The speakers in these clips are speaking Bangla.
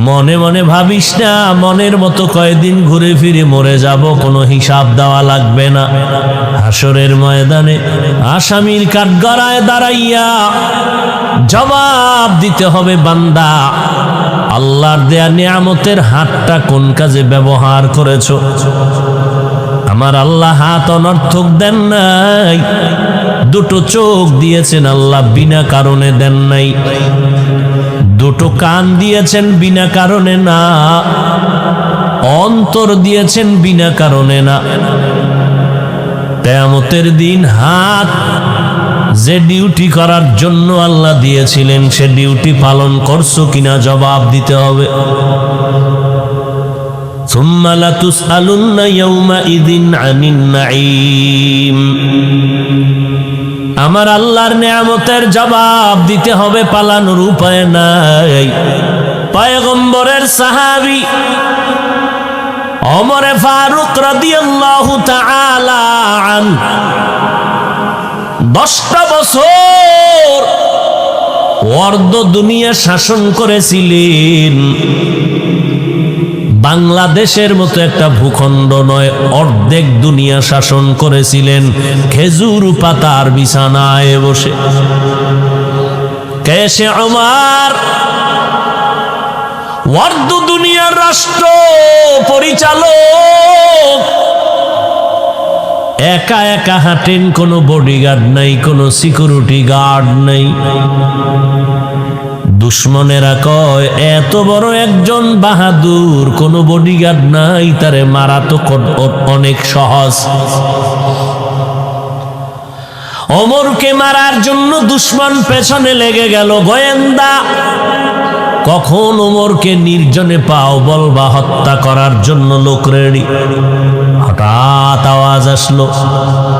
মনে মনে ভাবিস না মনের মতো কয়দিন ঘুরে ফিরে মরে যাব, কোনো হিসাব দেওয়া লাগবে না। হাসরের ময়দানে আসামির কাঠগড়ায় দাঁড়াইয়া জবাব দিতে হবে, বান্দা আল্লাহর দেয়া নিয়ামতের হাতটা কোন কাজে ব্যবহার করেছো? আমার আল্লাহ হাত অনর্থক দেন নাই, দুটো চোখ দিয়েছেন আল্লাহ বিনা কারণে দেন নাই, দুটো কান দিয়েছেন বিনা কারণে না, অন্তর দিয়েছেন বিনা কারণে না। কিয়ামতের দিন হাত যে ডিউটি করার জন্য আল্লাহ দিয়েছিলেন সে ডিউটি পালন করছো কিনা জবাব দিতে হবে। সুম্মা লাতুসআলুন্না ইয়াওমাইযিন আনিন নাঈম। আমার আল্লাহর নিয়ামতের জবাব দিতে হবে, পালানোর উপায় নাই। পয়গম্বরের সাহাবী ওমর ফারুক রাদিয়াল্লাহু তাআলা আনহু 10টা বছর অর্ধ দুনিয়া শাসন করেছিলেন। বাংলাদেশের মতো একটা ভূখণ্ড নয়, অর্ধেক দুনিয়া শাসন করেছিলেন খেজুর পাতার বিছানায় বসে। কেসে ওমর অর্ধ দুনিয়ার রাষ্ট্র পরিচালক, একা একা হাঁটেন, কোনো বডিগার্ড নাই, কোনো সিকিউরিটি গার্ড নাই। দুশ্মনেরা কয় এত বড় একজন বাহাদুর, কোনো বডিগার্ড নাই, তারে মারা তো অনেক সহজ। ওমরকে মারার জন্য দুশ্মন পেছনে লেগে গেল, গোয়েন্দা কখন ওমরকে নির্জনে পাও বলবা হত্যা করার জন্য লোক রেডি। হঠাৎ আওয়াজ আসলো,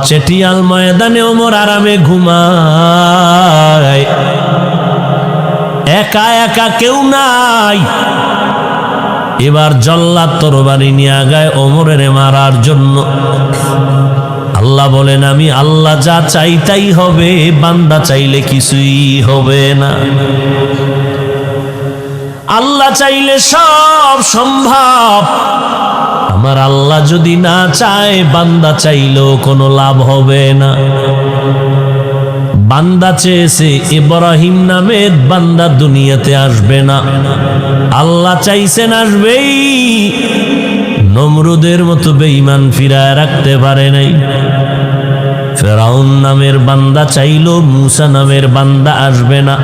চেটিয়াল ময়দানে ওমর আরামে ঘুমায়, একা একা কেউ নাই। এবার জল্লাদ তরবারি নিয়ে আগায় ওমরের মারার জন্য। আল্লাহ বলেন আমি আল্লাহ যা চাই তাই হবে, বান্দা চাইলে কিছুই হবে না। আল্লাহ চাইলে সব সম্ভব, আমার আল্লাহ যদি না চায় বান্দা চাইলেও কোনো লাভ হবে না। বান্দা চেয়েছে ইব্রাহিম নামের বান্দা দুনিয়াতে আসবে না, আল্লাহ চাইছেন আসবেই। নমরুদের মতো বেঈমান ফিরায় রাখতে পারে নাই। ফেরাউন নামের বান্দা চাইলো মুসা নামের বান্দা আসবে না,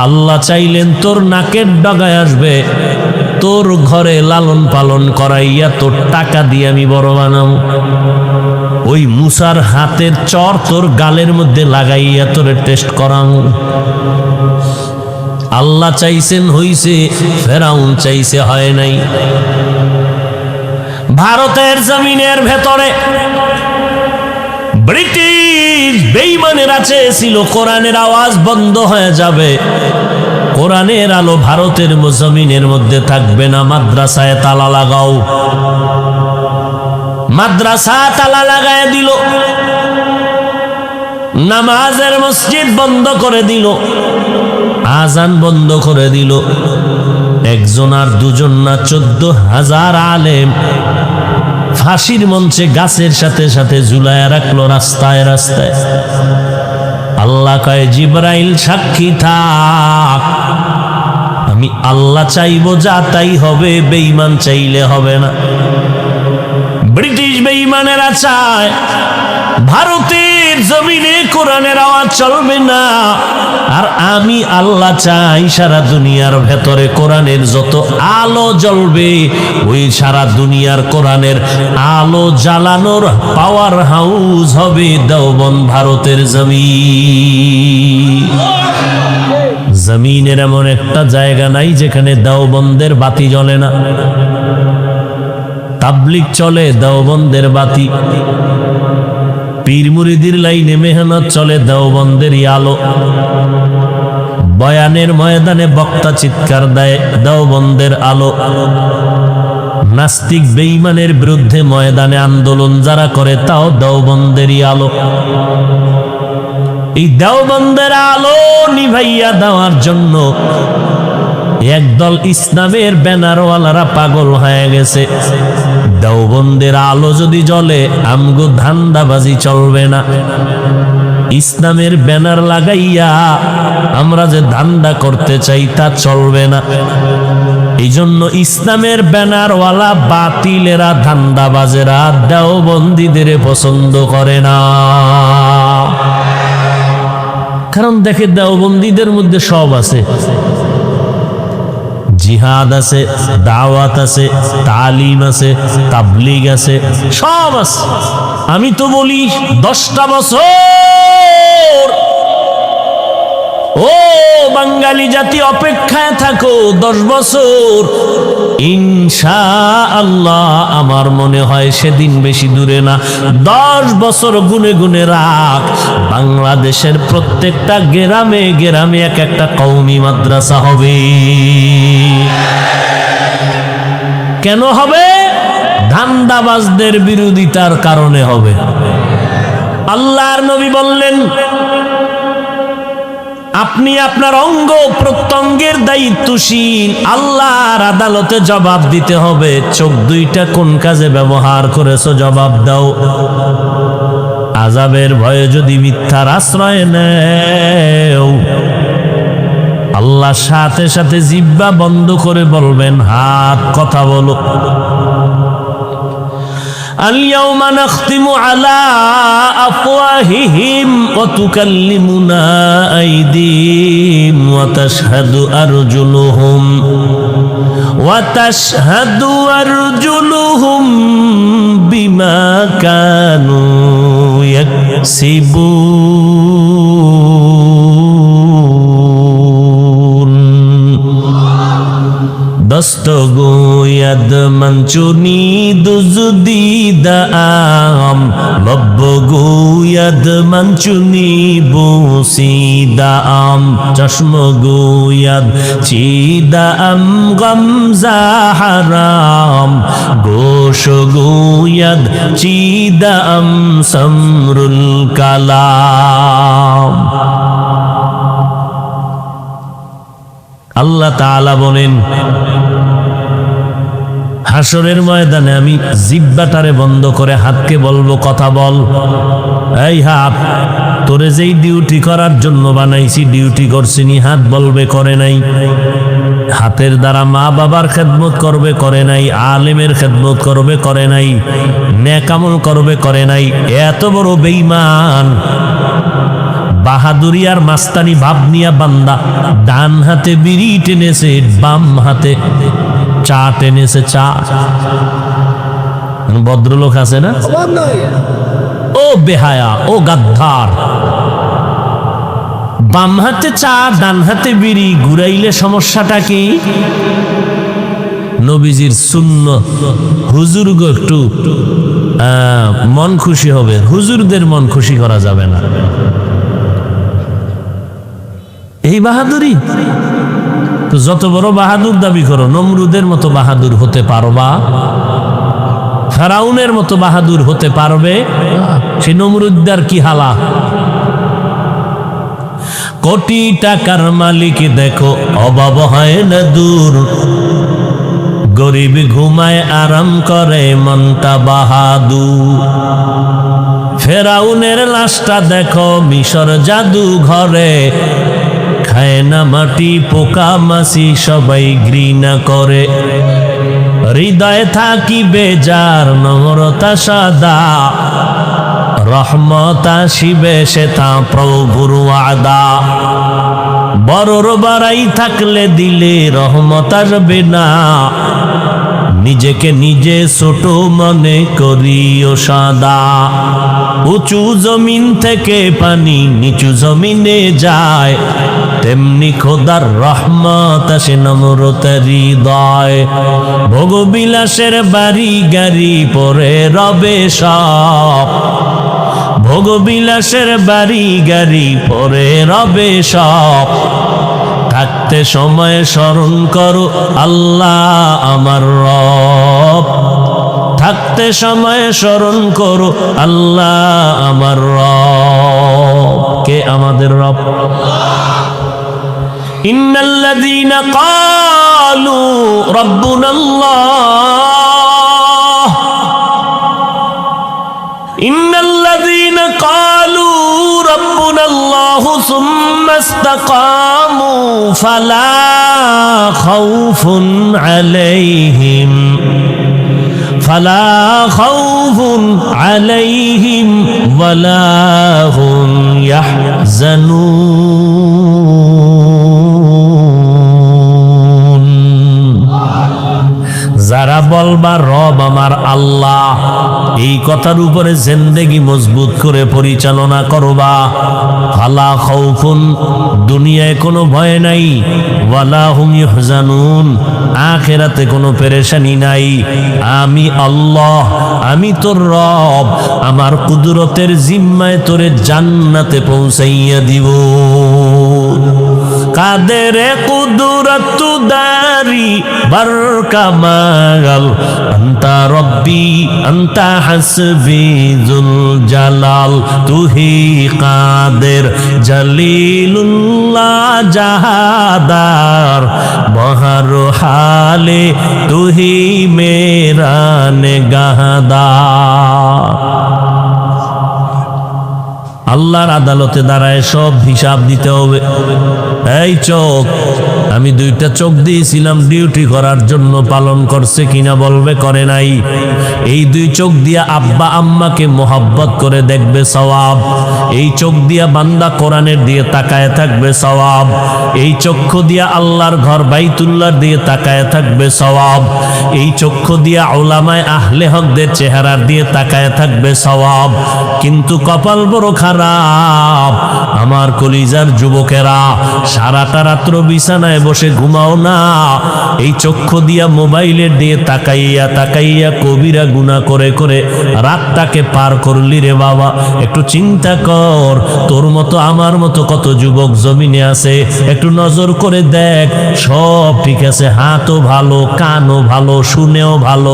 আল্লাহ চাইলেন তোর নাকের ডগায় আসবে, তোর ঘরে লালন পালন করাইয়া তোর টাকা দিয়ে আমি বড় বানাবো। ওই মুসার হাতের চর তোর গালের মধ্যে লাগাইয়া তোরে টেস্ট করাবো। আল্লাহ চাইছেন হইছে, ফেরাউন চাইছে হয় নাই। ভারতের জমিনের ভেতরে ব্রিটিশ বেঈমানেরা চেয়েছিল কোরআনের আওয়াজ বন্ধ হয়ে যাবে, কোরআনের আলো ভারতের জমিনের মধ্যে থাকবে না, মাদ্রাসায় তালা লাগাও। মাদ্রাসা তালা লাগায় দিল, নামাজের মসজিদ বন্ধ করে দিল, আজান বন্ধ করে দিল। একজন আর দুজন না 14,000 আলেম ফাঁসির মঞ্চে গাছের সাথে সাথে ঝুলায়া রাখলো রাস্তায় রাস্তায়। আল্লাহ কয় জিবরাইল সাক্ষী থাক, আমি আল্লাহ চাইবো যা তাই হবে, বেঈমান চাইলে হবে না। ব্রিটিশ বেঈমানেরা চায় ভারতের জমিনে কোরআনের আওয়াজ চলবে না, আর আমি আল্লাহ চাই সারা দুনিয়ার ভেতরে কোরআনের যত আলো জ্বলবে, ওই সারা দুনিয়ার কোরআনের আলো জ্বালানোর পাওয়ার হাউস হবে দেওবন্দ ভারতের জমিন। জমিনের এমন একটা জায়গা নাই যেখানে দেওবন্দের বাতি জ্বলে না। তাবলিগ চলে দেওবন্দের বাতি, পীর মুরিদির লাইনে মেহনত চলে দেওবন্দেরই আলো, বয়ানের ময়দানে বক্তা চিৎকার দেয় দেওবন্দের আলো, নাস্তিক বেঈমানের বিরুদ্ধে ময়দানে আন্দোলন যারা করে তাও দেওবন্দেরই আলো। এই দেওবন্দের আলো নিভাইয়া দেওয়ার জন্য একদল ইসলামের ব্যানারওয়ালারা পাগল হয়ে গেছে, দেওবন্দের আলো যদি জ্বলে আমগো ধান্দাবাজি চলবে না, ইসলামের ব্যানার লাগাইয়া আমরা যে ধান্দা করতে চাই তা চলবে না। এই জন্য ইসলামের ব্যানারওয়ালা বাতিলেরা, ধান্দাবাজেরা দেওবন্দীদের পছন্দ করে না। কারণ দেখে দেওবন্দীদের মধ্যে সব আছে, জিহাদ আছে, দাওয়াত আছে, তালিম আছে, তাবলীগ আছে, সব আছে। আমি তো বলি 10টা বছর ও বাঙালি জাতি অপেক্ষায় থাকো, 10 বছর ইনশাআল্লাহ। আমার মনে হয় সেদিন বেশি দূরে না। 10 বছর গুনে গুনে রাখ, বাংলাদেশের প্রত্যেকটা গ্রামে গ্রামে এক একটা কওমি মাদ্রাসা হবে। কেন হবে? ধান্দাবাজদের বিরোধিতার কারণে হবে। আল্লাহর নবী বললেন, আপনি আপনার অঙ্গ প্রত্যঙ্গের দায়িত্বশীল, আল্লাহর আদালতে জবাব দিতে হবে। চোখ দুইটা কোন কাজে ব্যবহার করেছো জবাব দাও। আযাবের ভয়ে যদি মিথ্যার আশ্রয় নেও, আল্লাহ সাথে সাথে জিহ্বা বন্ধ করে বলবেন, হাত কথা বলো। اليوم نختم على أفواههم وتكلمنا أيديهم وتشهد أرجلهم بما كانوا يكسبون দস্তগোয়াদ মঞ্চুনি দুজদি দাম লব্বগোয়াদ মঞ্চুনি বুসি দাম চশমগোয়াদ চিদাম গমজা হারাম গোশগোয়াদ চিদাম সমরুল কালাম। আল্লাহ তাআলা বলেন, হাসরের ময়দানে আমি জিহ্বাটারে বন্ধ করে হাতকে বলবো কথা বল। এই হাত, তোরে যেই ডিউটি করার জন্য বানাইছি ডিউটি করছিনি, হাত বলবে করে নাই। হাতের দ্বারা মা বাবার খেদমত করবে করে নাই, আলেমের খেদমত করবে করে নাই, নেক আমল করবে করে নাই। এত বড় বেঈমান, বাহাদুরি আর মাস্তানি ভাব নিয়া বান্দা ডান হাতে বিড়ি টেনেছে, বাম হাতে চা টেনেছে। চা ভদ্রলোক আছে না? ও বেহায়া, ও গাদ্দার, বাম হাতে চা ডান হাতে বিড়ি ঘুরাইলে সমস্যাটা কি? নবীজির সুন্নাত, হুজুর গো একটু মন খুশি হবে, হুজুরদের মন খুশি করা যাবে না। এই বাহাদুরি তো যত বড় বাহাদুর দাবি করো, নমরুদের মতো বাহাদুর হতে পারবা? ফেরাউনের মতো বাহাদুর হতে পারবে? সে নমরুদ্দার কি হালা। কোটি টাকার মালিক দেখো অভাব হয় না দূর, গরিব ঘুমায় আরাম করে মনটা বাহাদুর। ফেরাউনের লাশটা দেখো মিশর জাদু ঘরে, খায় না মাটি পোকা মাছি সবাই ঘৃণা করে। হৃদয়ে থাকি বেজার নম্রতা সাদা, রহমত আসিবে সে তা প্রভুর ওয়াদা। বড়র বাড়াই থাকলে দিলে রহমত আসবে না, নিজেকে নিজে ছোট মনে করিও সাদা। উঁচু জমিন থেকে পানি নিচু জমিনে যায়, তেমনি খোদার রহমত আসে নম্রতার হৃদয়। ভোগবিলাসের বাড়ি গাড়ি পরে রবে সব, ভোগবিলাসের বাড়ি গাড়ি পরে রবে সব। থাকতে সময় স্মরণ করো আল্লাহ আমার রব, থাকতে সময় স্মরণ করো আল্লাহ আমার রব। কে আমাদের রব? ইন্নাল্লাযীনা قالوا ربنا الله إن الذين قالوا ربنا الله ثم استقاموا فلا خوف عليهم ولا هم يحزنون যারা বলবা রব আমার আল্লাহ, এই কথার উপরে জিন্দেগি মজবুত করে পরিচালনা করবা, ফালা খাউফুন, দুনিয়ায় কোনো ভয় নাই, ওয়ালা হুম ইহজানুন, আখিরাতে কোনো পেরেশানি নাই। আমি আল্লাহ, আমি তোর রব, আমার কুদরতের জিম্মায় তোরে জান্নাতে পৌঁছাইয়া দিব। কাদের কুদরত দারি বরকামাল, আন্তা রব্বি আন্তা হাসবি জুল জালাল, তুহি কাদের জলিলুল্লাহ জাহাদার, বহর হালে তুহি মেরা নেগাহদার। আল্লাহর আদালতে দাঁড়ায় সব হিসাব দিতে হবে। এই চোখ, আমি দুইটা চোখ দিয়েছিলাম ডিউটি করার জন্য, পালন করছে কিনা বলবে করে নাই। এই দুই চোখ দিয়া আব্বা আম্মাকে মোহাব্বত করে দেখবে সওয়াব। এই চোখ দিয়া বান্দা কোরআনের দিয়ে তাকায় থাকবে সওয়াব। এই চক্ষু দিয়া আল্লাহর ঘর বাইতুল্লাহর দিয়ে তাকায় থাকবে সওয়াব। এই চক্ষু দিয়া উলামায়ে আহলে হকদের চেহারার দিয়ে তাকায় থাকবে সওয়াব। কিন্তু কপাল বড় খারাপ আমার কলিজার যুবকেরা, সারাটা রাত্র বিছানায় বসে ঘুমাও না, এই চক্ষু দিয়া মোবাইলের দিয়ে তাকাইয়া তাকাইয়া কবিরা গুনাহ করে করে রাতটাকে পার করলি রে বাবা। একটু চিন্তা কর, তোর মতো আমার মতো কত যুবক জমিনে আছে, একটু নজর করে দেখ, সব ঠিক আছে, হাতও ভালো, কানও ভালো, শুনেও ভালো,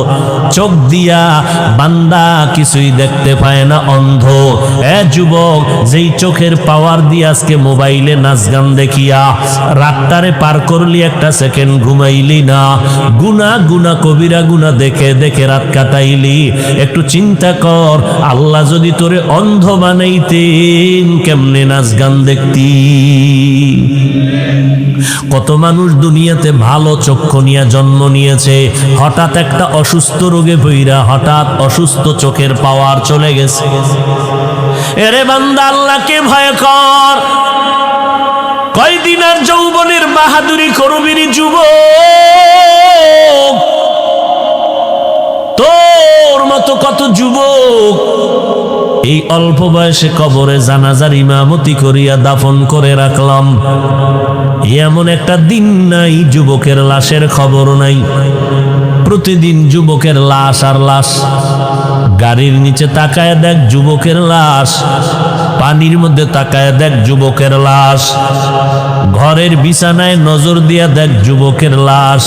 চোখ দিয়া বান্দা কিছুই দেখতে পায় না, অন্ধ। যুবক, যেই চোখের পাওয়ার দিয়ে আজকে মোবাইলে নাচ গান দেখিয়া রাতটারে পার করলি, একটা সেকেন্ড ঘুমাইলি না, গুনা গুনা কবিরা গুনা দেখে দেখে রাত কাটাইলি। একটু চিন্তা কর, আল্লাহ যদি তোরে অন্ধ বানাইতেন কেমনে নাচ গান দেখতি। কত মানুষ দুনিয়াতে ভালো চক্ষু নিয়ে জন্ম নিয়েছে, হঠাৎ একটা অসুস্থ রোগে পইরা হঠাৎ অসুস্থ চোখের পাওয়ার চলে গেছে। এরে বান্দা, আল্লাহকে ভয় কর। কয়দিন আর যৌবনের বাহাদুরি করবির যুবক, তোর মতো কত যুবক এই অল্প বয়সে কবরে জানাজার ইমামতি করিয়া দাফন করে রাখলাম। এমন একটা দিন নাই যুবকের লাশের খবর নাই। প্রতিদিন যুবকের লাশ আর লাশ। গাড়ির নিচে তাকায় দেখ যুবকের লাশ, পানির মধ্যে তাকায় দেখ যুবকের লাশ, ঘরের বিছানায় নজর দিয়া দেখ যুবকের লাশ।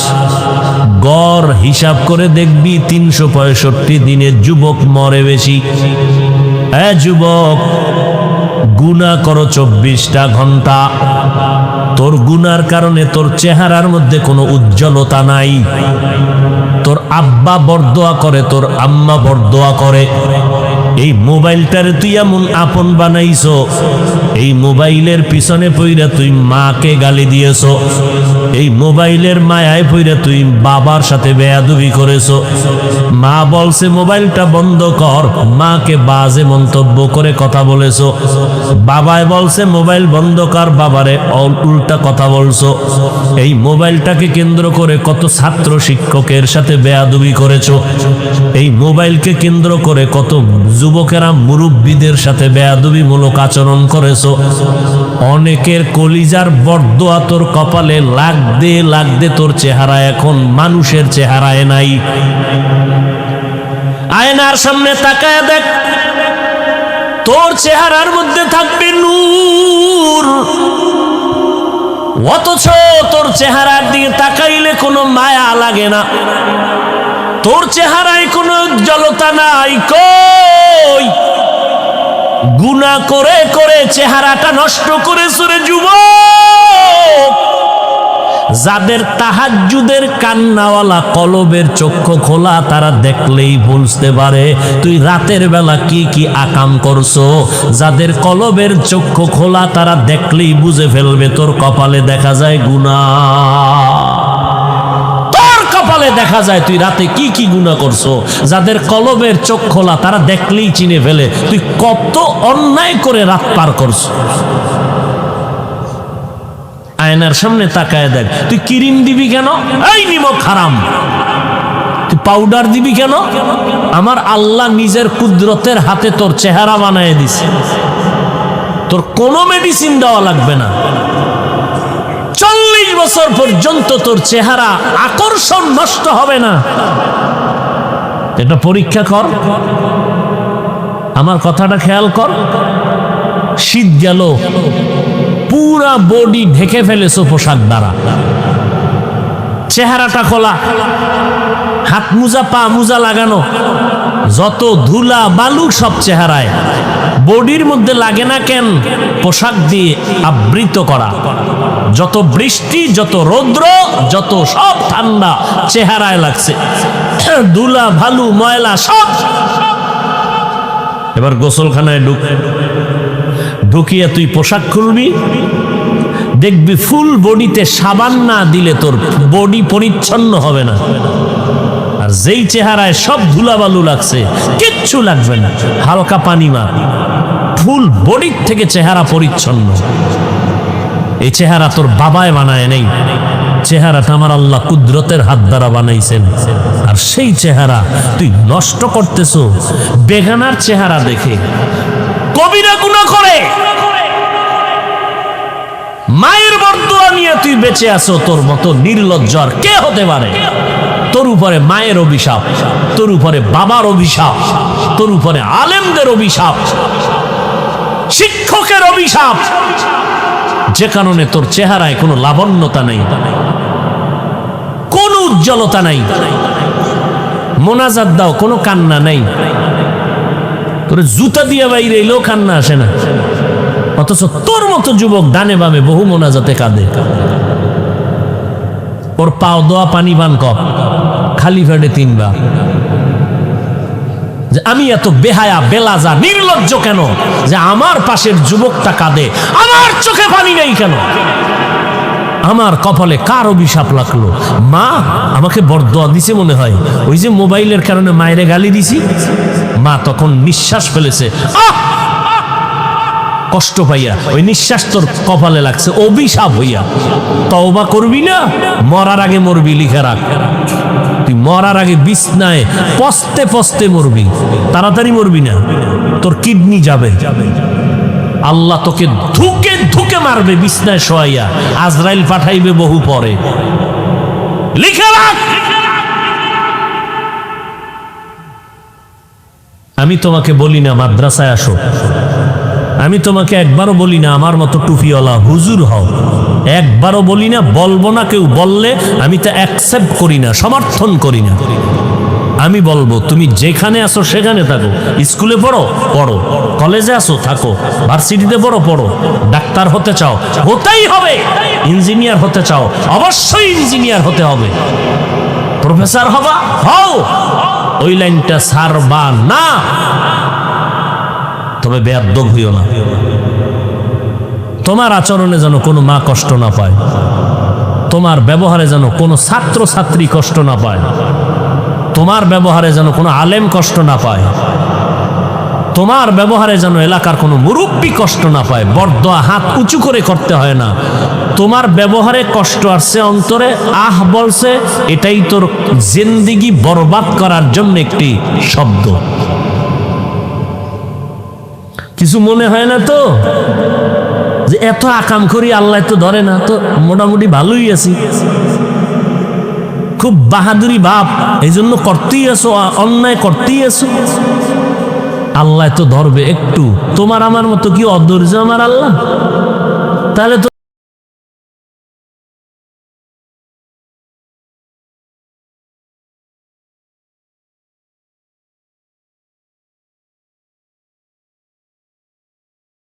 গড় হিসাব করে দেখবি 365 দিনে যুবক মরে বেশি। যুবক, গুনাহ করো 24টা ঘন্টা, তোর গুনার কারণে তোর চেহারার মধ্যে কোনো উজ্জ্বলতা নাই। তোর আব্বা বরদোয়া করে, তোর আম্মা বরদোয়া করে। এই মোবাইলটারে তুই এমন আপন বানাইছো, এই মোবাইলের পিছনে পইরা তুই মাকে গালি দিয়েছো, এই মোবাইলের মায়ায় পইরা তুই বাবার সাথে বেয়াদবি করেছো। মা বলছে মোবাইলটা বন্ধ কর, মাকে বাজে মন্তব্য করে কথা বলেছো। বাবায় বলছে মোবাইল বন্ধ কর, বাবারে উল্টা কথা বলছো। এই মোবাইলটাকে কেন্দ্র করে কত ছাত্র শিক্ষকের সাথে বেয়াদবি করেছো। এই মোবাইলকে কেন্দ্র করে কত যুবকেরা মুরব্বীদের সাথে বেয়াদবিমূলক আচরণ করেছো। অনেকের কলিজার বরদোয়া তোর কপালে লাগতে লাগতে তোর চেহারা এখন মানুষের চেহারায় নাই। আয়নার সামনে তাকায় দেখ, তোর চেহারার মধ্যে থাকবে নূর, অথচ তোর চেহারার দিকে তাকাইলে কোনো মায়া লাগে না, তোর চেহারায় কোনো উজ্জ্বলতা নাই। কই গুনাহ করে করে চেহারাটা নষ্ট করেছ রে যুবক। যাদের তাহাজ্জুদের কান্নাওয়ালা কলবের চক্ষু খোলা, তারা দেখলেই বুঝতে পারে তুই রাতের বেলা কি কি আকাম করছো। যাদের কলবের চক্ষু খোলা, তারা দেখলেই বুঝে ফেলবে তোর কপালে দেখা যায় গুনাহ, তোর কপালে দেখা যায় তুই রাতে কি কি গুনাহ করছো। যাদের কলবের চোখ খোলা, তারা দেখলেই চিনে ফেলে তুই কত অন্যায় করে রাত পার করছো। আয়নার সামনে তাকায় দেখ, তুই ক্রিম দিবি কেন? এই নিমক হারাম। তুই পাউডার দিবি কেন? আমার আল্লাহ নিজের কুদরতের হাতে তোর চেহারা বানায় দিছে, তোর কোনো মেডিসিন দেওয়া লাগবে না। 40 বছর পর্যন্ত তোর চেহারা আকর্ষণ নষ্ট হবে না। এটা পরীক্ষা কর, আমার কথাটা খেয়াল কর। শীত গেল, পুরা বডি ঢেকে ফেলেছো পোশাক দ্বারা, চেহারাটা খোলা, হাত মোজা পা মোজা লাগানো, যত ধুলা বালু সব চেহারায়, বডির মধ্যে লাগে না কেন? পোশাক দিয়ে আবৃত করা। যত বৃষ্টি, যত রৌদ্র, যত সব ঠান্ডা চেহারায় লাগছে, ধুলা ভালু ময়লা সব। এবার গোসলখানায় ঢুকিয়ে তুই পোশাক খুলবি, দেখবি ফুল বডিতে সাবান না দিলে তোর বডি পরিচ্ছন্ন হবে না। আর যেই চেহারায় সব ধুলাবালু লাগছে, কিচ্ছু লাগবে না, হালকা পানি মার, ফুল বডির থেকে চেহারা পরিচ্ছন্ন। এই চেহারা তোর বাবায় বানায় নেই, চেহারাটা আমার আল্লাহ কুদরতের হাত দ্বারা বানাইছেন। আর সেই চেহারা তুই নষ্ট করতেছো বেগানার চেহারা দেখে। কবিরা গুনাহ করে, মায়ের বরদোয়া নিয়ে তুই বেঁচে আছো। তোর মতো নির্লজ্জ আর কে হতে পারে? তোর উপরে মায়ের অভিশাপ, তোর উপরে বাবার অভিশাপ, তোর উপরে আলেমদের অভিশাপ, শিক্ষকের অভিশাপ, যে কারণে তোর চেহারায় কোনো লাবণ্যতা নেই, কোনো উজ্জ্বলতা নাই। মোনাজাত দাও, কোনো কান্না নেই। তোর জুতা দিয়ে বাইরে এলেও কান্না আসে না, অথচ তোর মতো যুবক ডানে বামে বহু মোনাজাতে কাঁদে। ওর পাও দোয়া পানি পান কর, খালি ফেটে 3 বার। যে আমি এত বেহায়া বেলাজা নির্লজ্জ কেন যে আমার পাশের যুবকটা কাঁদে, আমার চোখে পানি নেই কেন? আমার কপালে কার অভিশাপ লাগলো? মা আমাকে বরদোয়া দিছে মনে হয়, ওই যে মোবাইলের কারণে মায়েরে গালি দিছি। মা তখন নিঃশ্বাস ফেলেছে, কষ্ট পাইয়া, ওই নিঃশ্বাস তোর কপালে লাগছে অভিশাপ হইয়া। তওবা করবি না? মরার আগে মরবি, লিখে রাখ। তুই মরার আগে বিছনায় পস্তে পস্তে মরবি, তাড়াতাড়ি মরবি না, তোর কিডনি যাবে। আল্লাহ তোকে ধুকে ধুকে মারবে বিছনায় শোয়াইয়া, আজরাইল পাঠাইবে বহু পরে, লিখে রাখ। আমি তোমাকে বলি না মাদ্রাসায় আসো, আমি তোমাকে একবারও বলি না আমার মতো টুপিওয়ালা হুজুর হও, একবারও বলি না, বলবো না। কেউ বললে আমি তা অ্যাকসেপ্ট করি না, সমর্থন করি না। আমি বলবো তুমি যেখানে আসো সেখানে থাকো, স্কুলে পড়ো পড়ো, কলেজে আসো থাকো, ভার্সিটিতে পড়ো, ডাক্তার হতে চাও হতেই হবে, ইঞ্জিনিয়ার হতে চাও অবশ্যই ইঞ্জিনিয়ার হতে হবে, প্রফেসর হবা হও, ওই লাইনটা ছাড়বা না। তবে বেয়াদব হইও না, তোমার আচরণে যেন কোনো মা কষ্ট না পায়, তোমার ব্যবহারে যেন কোনো ছাত্র ছাত্রী কষ্ট না পায়, তোমার ব্যবহারে যেন কোনো আলেম কষ্ট না পায়, তোমার ব্যবহারে যেন এলাকার কোনো মুরব্বী কষ্ট না পায়। বরদোয়া হাত উঁচু করে করতে হয় না, তোমার ব্যবহারে কষ্ট আসছে অন্তরে, আহ বলছে, এটাই তোর জিন্দেগি বরবাদ করার জন্য একটি শব্দ। কিছু মনে হয় না তো যে এত আকাম করি আল্লাহ তো ধরে না? তো মোটামুটি ভালোই আছি, খুব বাহাদুরি বাপ, এই জন্য করতেই আছো, অন্যায় করতেই আছো, আল্লাহ তো ধরবে একটু। তোমার আমার মতো কি অধৈর্য আমার আল্লাহ? তাহলে তো